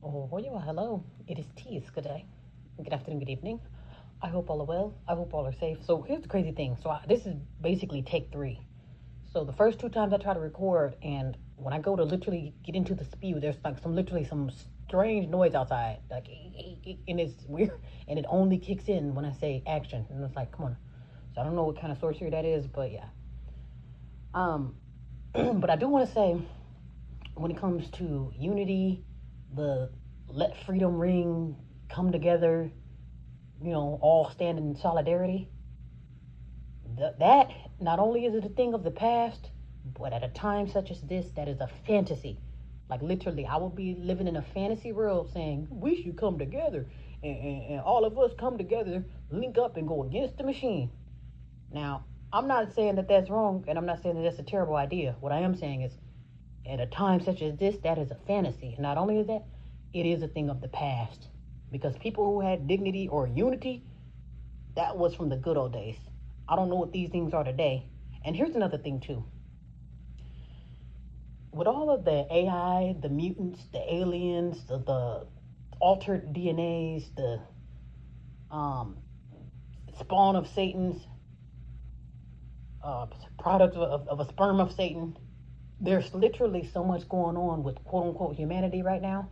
Oh, yeah, hello. It is Tease. Good day. Good afternoon, good evening. I hope all are well. I hope all are safe. So here's the crazy thing. This is basically take three. So the first two times I try to record, and when I go to literally get into the spew, there's like some strange noise outside, like, and it's weird, and it only kicks in when I say action, and it's like, come on. So I don't know what kind of sorcery that is, but yeah. Um, but I do want to say, when it comes to unity, the let freedom ring, come together, all stand in solidarity. That not only is it a thing of the past, but at a time such as this, that is a fantasy. Like literally, I will be living in a fantasy world saying we should come together, and all of us come together, link up, and go against the machine. Now, I'm not saying that that's wrong, and I'm not saying that that's a terrible idea. What I am saying is, at a time such as this, that is a fantasy. And not only is that, it is a thing of the past. Because people who had dignity or unity, that was from the good old days. I don't know what these things are today. And here's another thing, too. With all of the AI, the mutants, the aliens, the altered DNAs, the um, spawn of Satan's, product of a sperm of Satan, there's literally so much going on with quote unquote humanity right now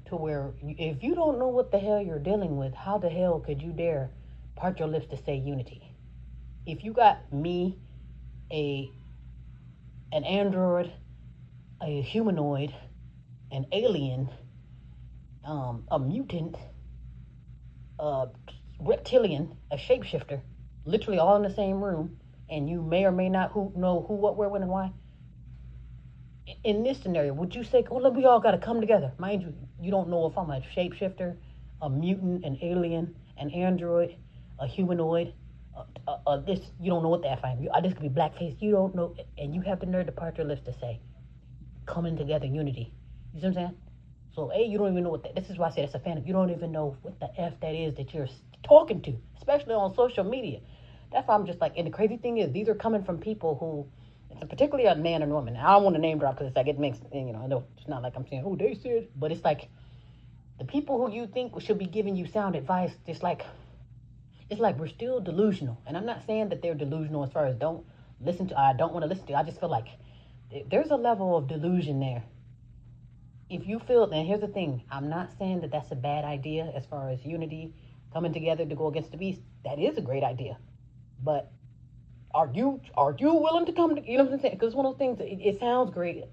to where if you don't know what the hell you're dealing with, how the hell could you dare part your lips to say unity? If you got me, a an android, a humanoid, an alien, a mutant, a reptilian, a shapeshifter, literally all in the same room, and you may or may not know who, what, where, when, and why. In this scenario, would you say, "Oh, look, we all got to come together"? Mind you, you don't know if I'm a shapeshifter, a mutant, an alien, an android, a humanoid. This you don't know what the F I am. This could be blackface. You don't know, and you have the nerve to part your lips to say, "Coming together, unity." You see what I'm saying? So, A, you don't even know what that. This is why I say it's a fan. You don't even know what the F that is that you're talking to, especially on social media. That's why I'm just like. And the crazy thing is, these are coming from people who, it's particularly a man and woman. I don't want to name drop because it's like it makes, I know it's not like I'm saying, oh, they said, but it's like the people who you think should be giving you sound advice, just like it's like we're still delusional. And I'm not saying that they're delusional as far as don't listen to. I don't want to listen to. I just feel like there's a level of delusion there. If you feel, and here's the thing, I'm not saying that that's a bad idea as far as unity, coming together to go against the beast. That is a great idea, but are you willing to come to, you know what I'm saying? Because one of those things, it sounds great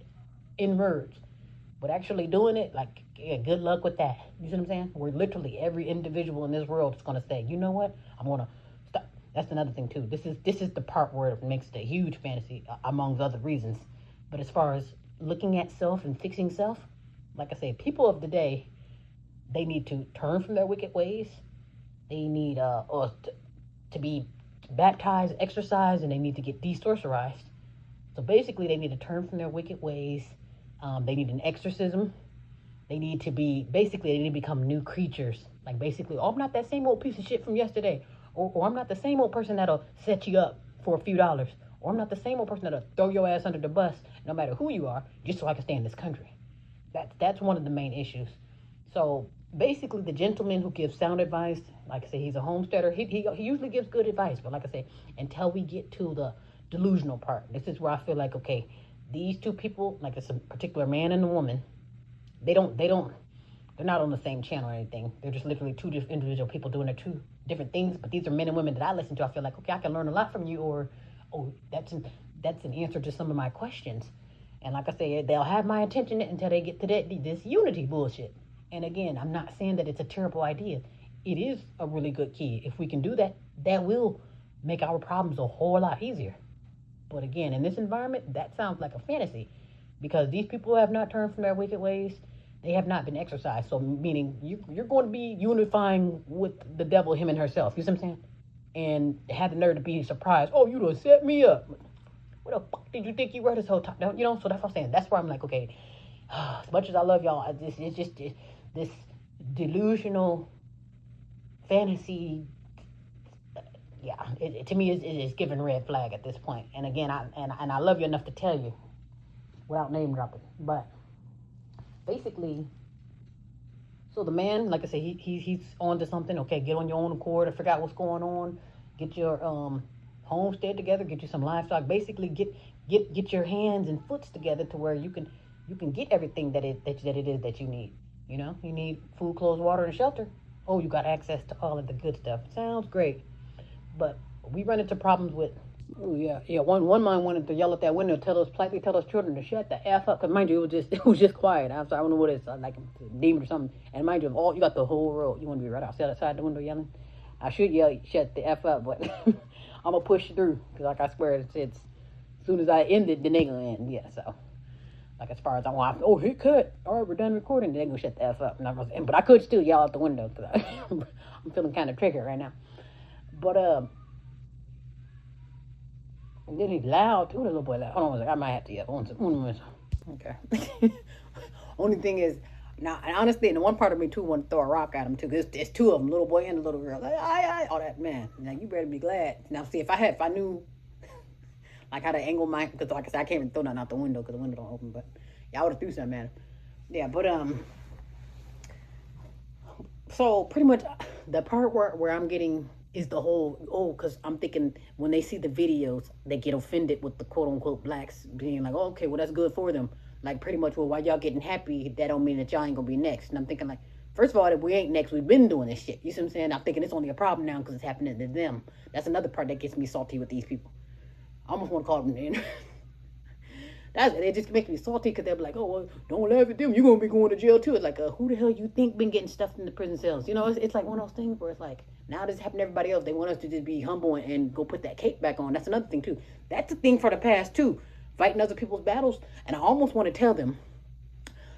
in words, but actually doing it, like, yeah, good luck with that. You see what I'm saying? Where literally every individual in this world is going to say, you know what, I'm going to stop. That's another thing too. This is the part where it makes it a huge fantasy, amongst other reasons. But as far as looking at self and fixing self, like I say, people of the day, they need to turn from their wicked ways. They need to be baptized, exorcised, and they need to get desorcerized. So basically, they need to turn from their wicked ways. They need an exorcism. They need to be, basically, they need to become new creatures. Like basically, oh, I'm not that same old piece of shit from yesterday. Or I'm not the same old person that'll set you up for a few dollars. Or I'm not the same old person that'll throw your ass under the bus, no matter who you are, just so I can stay in this country. That's one of the main issues. So basically, the gentleman who gives sound advice, like I say, he's a homesteader. He usually gives good advice, but like I say, until we get to the delusional part, this is where I feel like, okay, these two people, like it's a particular man and a woman, they don't they're not on the same channel or anything. They're just literally two different individual people doing their two different things. But these are men and women that I listen to. I feel like, okay, I can learn a lot from you, or oh, that's an answer to some of my questions. And like I say, they'll have my attention until they get to this unity bullshit. And again, I'm not saying that it's a terrible idea. It is a really good key. If we can do that, that will make our problems a whole lot easier. But again, in this environment, that sounds like a fantasy because these people have not turned from their wicked ways. They have not been exercised. So, meaning you're going to be unifying with the devil, him and herself. You see what I'm saying? And have the nerve to be surprised. Oh, you done set me up. What the fuck did you think you were this whole time? So that's what I'm saying. That's why I'm like, okay, as much as I love y'all, it's just this delusional fantasy. Yeah, to me, it's giving red flag at this point. And again, I love you enough to tell you without name dropping. But basically, So the man, like I said, he's on to something. Okay, get on your own accord and figure out what's going on. Get your homestead together. Get you some livestock. Basically, get your hands and foots together to where you can get everything that it is that you need. You need food, clothes, water, and shelter. Oh, you got access to all of the good stuff. Sounds great, but we run into problems with. Oh yeah, yeah. One man wanted to yell at that window, politely tell those children to shut the f up. Cause mind you, it was just quiet. I don't know what it's like a demon or something. And mind you, you got the whole road. You want to be right outside the window yelling. I should yell shut the f up, but I'm gonna push through. Cause like I swear, it's as soon as I end it, then they gonna end. Yeah, so like as far as I want. Oh, hit cut. All right, we're done recording. Then they gonna shut the f up. But I could still yell out the window because I'm feeling kind of triggered right now. But and then he's loud too. The little boy loud. Hold on a second. I might have to yell. One minute. Okay. Only thing is, now, and honestly, and the one part of me too want to throw a rock at him too. Cause it's two of them, little boy and the little girl. Like, all that man. Now you better be glad. Now see, if I knew, like how to angle my, because like I said, I can't even throw nothing out the window because the window don't open. But yeah, I would have threw something at him. Yeah, but so pretty much the part where I'm getting is the whole, because I'm thinking when they see the videos, they get offended with the quote unquote blacks being like, oh, okay, well, that's good for them. Like, pretty much, well, why y'all getting happy? That don't mean that y'all ain't gonna be next. And I'm thinking, like, first of all, if we ain't next, we've been doing this shit. You see what I'm saying? I'm thinking it's only a problem now because it's happening to them. That's another part that gets me salty with these people. I almost want to call them, it just makes me salty because they'll be like, oh, well, don't laugh at them. You're going to be going to jail too. It's like, who the hell you think been getting stuffed in the prison cells? It's like one of those things where it's like, now this happened to everybody else. They want us to just be humble and go put that cape back on. That's another thing too. That's a thing for the past too. Fighting other people's battles. And I almost want to tell them,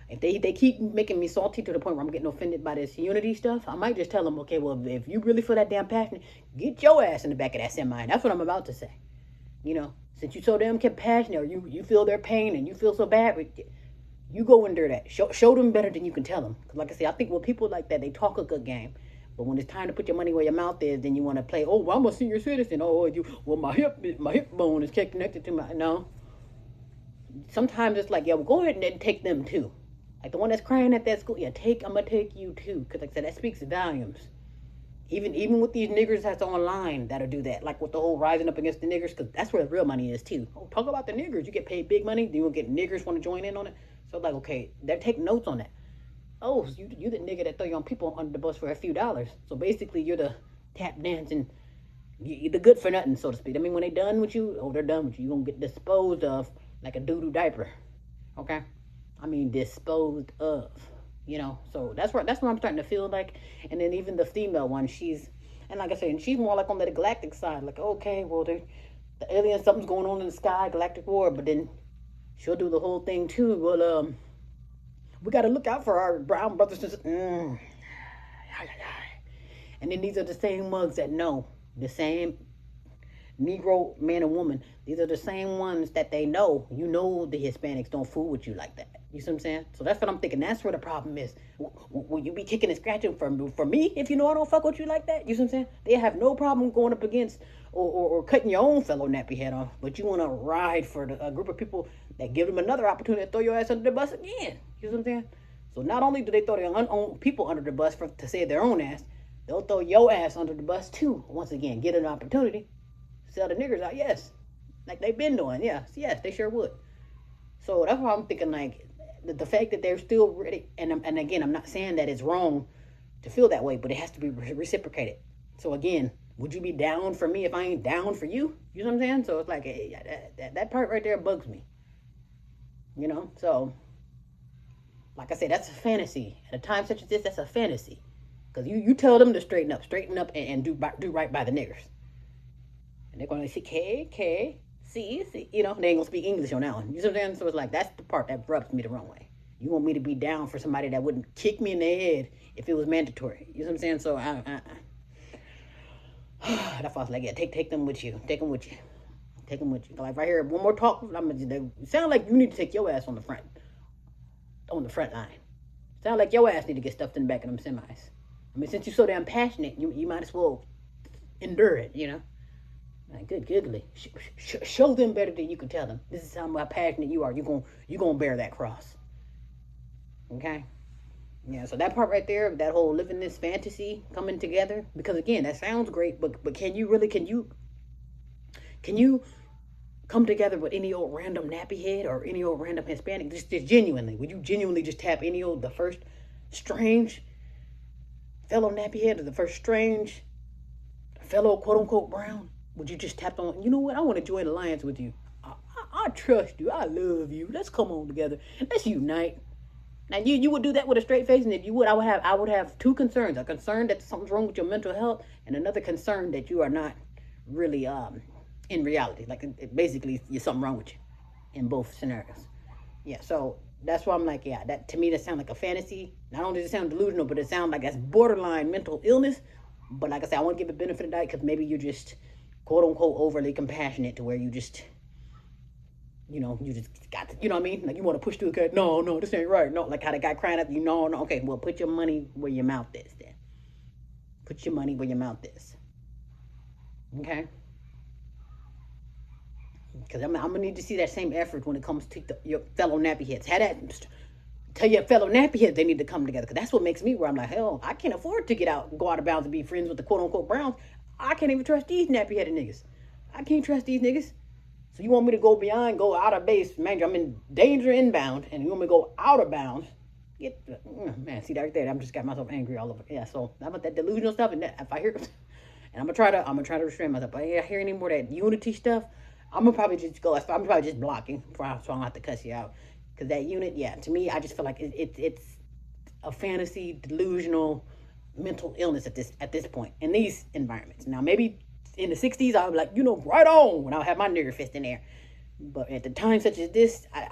if they keep making me salty to the point where I'm getting offended by this unity stuff, I might just tell them, okay, well, if you really feel that damn passionate, get your ass in the back of that semi. That's what I'm about to say. Since you so damn compassionate, or you feel their pain and you feel so bad, you go under that. Show them better than you can tell them. Because like I say, I think with people like that, they talk a good game. But when it's time to put your money where your mouth is, then you want to play, oh, well, I'm a senior citizen. Oh, my hip bone is connected to my, no. Sometimes it's like, yeah, well, go ahead and then take them too. Like the one that's crying at that school, yeah, I'm going to take you too. Because like I said, that speaks volumes. Even with these niggers that's online that'll do that, like with the whole rising up against the niggers, because that's where the real money is too. Oh, talk about the niggers. You get paid big money, then you will get niggers want to join in on it. So like, okay, they're taking notes on that. Oh, so you the nigga that throw your own people under the bus for a few dollars. So basically, you're the tap dancing, you're the good for nothing, so to speak. I mean, when they done with you, they're done with you. You're gonna get disposed of like a doo-doo diaper. Okay? I mean, disposed of. So that's what I'm starting to feel like. And then even the female one, and like I said, she's more like on the galactic side. Like, okay, well, the aliens, something's going on in the sky, galactic war. But then she'll do the whole thing too. Well, we got to look out for our brown brothers and sisters. And then these are the same mugs that know, the same Negro man and woman. These are the same ones that they know. The Hispanics don't fool with you like that. You see what I'm saying? So that's what I'm thinking. That's where the problem is. Will you be kicking and scratching for me if you know I don't fuck with you like that? You see what I'm saying? They have no problem going up against or cutting your own fellow nappy head off. But you want to ride for a group of people that give them another opportunity to throw your ass under the bus again. You see what I'm saying? So not only do they throw their own people under the bus to save their own ass, they'll throw your ass under the bus too. Once again, get an opportunity. Sell the niggers out, yes. Like they've been doing, yes, they sure would. So that's why I'm thinking, like, the fact that they're still ready, and again, I'm not saying that it's wrong to feel that way, but it has to be reciprocated. So again, would you be down for me if I ain't down for you? You know what I'm saying? So it's like, hey, that part right there bugs me. So, like I said, that's a fantasy. At a time such as this, that's a fantasy. Because you tell them to straighten up and do right by the niggers. And they're going to say, K, C, they ain't going to speak English on that one. You see what I'm saying? So it's like, that's the part that rubs me the wrong way. You want me to be down for somebody that wouldn't kick me in the head if it was mandatory. You know what I'm saying? So, that's why I was like, yeah, take them with you. Take them with you. Take them with you. Like right here, one more talk. Sound like you need to take your ass on the front line. Sound like your ass need to get stuffed in the back of them semis. I mean, since you're so damn passionate, you might as well endure it, Like, good goodly. Show them better than you can tell them. This is how passionate you are. You're gonna bear that cross. Okay? Yeah, so that part right there, that whole living this fantasy coming together, because again, that sounds great, but can you come together with any old random nappy head or any old random Hispanic? Just genuinely, would you genuinely just tap any old the first strange fellow nappy head or the first strange fellow quote unquote brown? Would you just tap on? You know what? I want to join alliance with you. I trust you. I love you. Let's come on together. Let's unite. Now you would do that with a straight face, and if you would, I would have two concerns: a concern that something's wrong with your mental health, and another concern that you are not really in reality. Like basically, you're something wrong with you in both scenarios. Yeah, so that's why I'm like, yeah, that to me that sounds like a fantasy. Not only does it sound delusional, but it sounds like that's borderline mental illness. But like I said, I want to give it benefit of the doubt because maybe you're just quote unquote overly compassionate to where you just you just got to, you know what I mean? Like you want to push through the cut. No, this ain't right. No, like how the guy crying at you. No. Okay, well, put your money where your mouth is then. Put your money where your mouth is. Okay? Because I'm going to need to see that same effort when it comes to your fellow nappy heads. Tell your fellow nappy heads they need to come together. Because that's what makes me where I'm like, hell, I can't afford to go out of bounds and be friends with the quote unquote Browns. I can't even trust these nappy headed niggas. I can't trust these niggas. So you want me to go out of base, man? I'm in danger inbound, and you want me to go out of bounds? Man, see right there, I'm just got myself angry all over. Yeah, so how about that delusional stuff? And if I hear, and I'm gonna try to restrain myself. But if I hear any more of that unity stuff, I'm probably just blocking, so I don't have to cuss you out. Because that unit, yeah, to me, I just feel like it's a fantasy, delusional, mental illness at this point in these environments. Now maybe in the 60s, I was like, right on when I have my nigger fist in there. But at the time such as this, I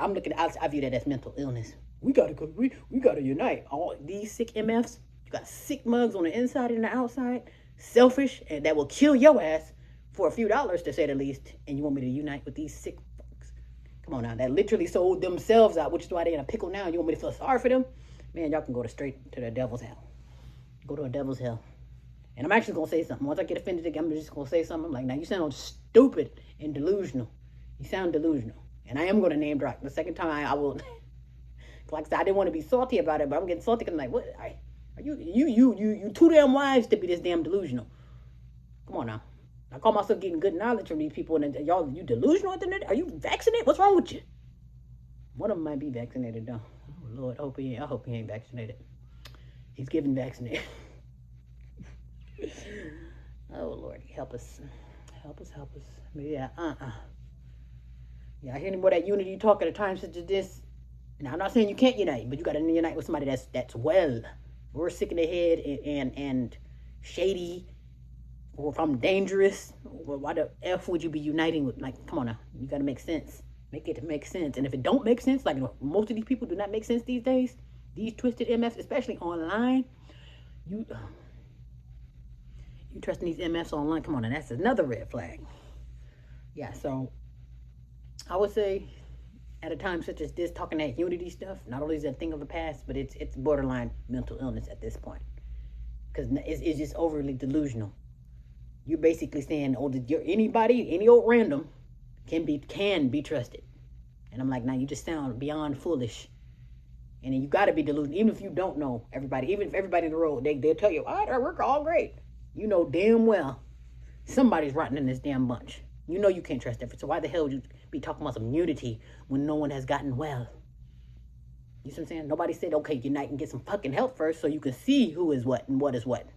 view that as mental illness. We gotta unite. All these sick MFs, you got sick mugs on the inside and the outside, selfish, and that will kill your ass for a few dollars to say the least. And you want me to unite with these sick folks? Come on now, that literally sold themselves out, which is why they're in a pickle now. You want me to feel sorry for them? Man, y'all can go straight to the devil's hell. Go to a devil's hell. And I'm actually going to say something. Once I get offended again, I'm just going to say something. I'm like, now you sound stupid and delusional. You sound delusional. And I am going to name drop. The second time I will. Like I said, I didn't want to be salty about it, but I'm getting salty because I'm like, what? Are you too damn wise to be this damn delusional. Come on now. I call myself getting good knowledge from these people, and y'all, you delusional at the end? Are you vaccinated? What's wrong with you? One of them might be vaccinated, though. Oh, Lord, I hope he ain't vaccinated. He's getting vaccinated. Oh Lord, help us. But yeah, Yeah, I hear any more that unity talk at a time such as this. Now I'm not saying you can't unite, but you gotta unite with somebody that's we're sick in the head and shady, or if I'm dangerous, well, why the F would you be uniting with? Like, come on now, you gotta make sense. Make it make sense. And if it don't make sense, like most of these people do not make sense these days, these twisted MFs, especially online, you trusting these MFs online, come on, and that's another red flag. Yeah, so I would say at a time such as this, talking that unity stuff, not only is that a thing of the past, but it's borderline mental illness at this point. Because it's just overly delusional. You're basically saying, any old random can be trusted. And I'm like, now you just sound beyond foolish. And then you got to be delusional, even if you don't know everybody. Even if everybody in the road, they'll tell you, all right, we're all great. You know damn well somebody's rotten in this damn bunch. You know you can't trust everything. So why the hell would you be talking about some unity when no one has gotten well? You see what I'm saying? Nobody said, okay, unite and get some fucking help first so you can see who is what and what is what.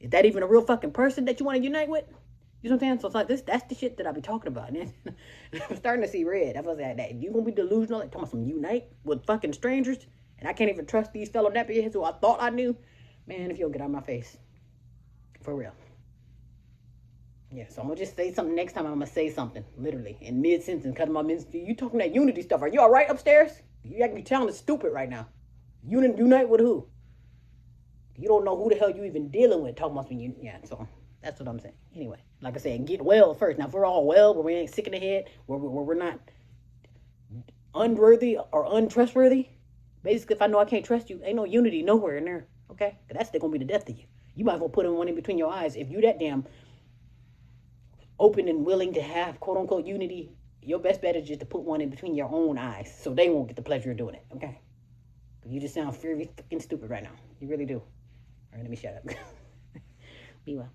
Is that even a real fucking person that you want to unite with? You know what I'm saying? So it's like that's the shit that I be talking about. And I'm starting to see red. I was like, that you gonna be delusional, like talking about some unite with fucking strangers, and I can't even trust these fellow nappy heads who I thought I knew. Man, if you don't get out of my face. For real. Yeah, so I'm going to just say something next time. I'm going to say something, literally, in mid-sentence, cut my mid. You talking that unity stuff. Are you all right upstairs? You actually sounding stupid right now. Unite with who? You don't know who the hell you even dealing with. Talking about me. Yeah, so that's what I'm saying. Anyway, like I said, get well first. Now, if we're all well, where we ain't sick in the head, where we're not unworthy or untrustworthy, basically, if I know I can't trust you, ain't no unity nowhere in there, okay? Because that's still going to be the death of you. You might as well put one in between your eyes. If you that damn open and willing to have quote-unquote unity, your best bet is just to put one in between your own eyes so they won't get the pleasure of doing it, okay? You just sound very fucking stupid right now. You really do. All right, let me shut up. Be well.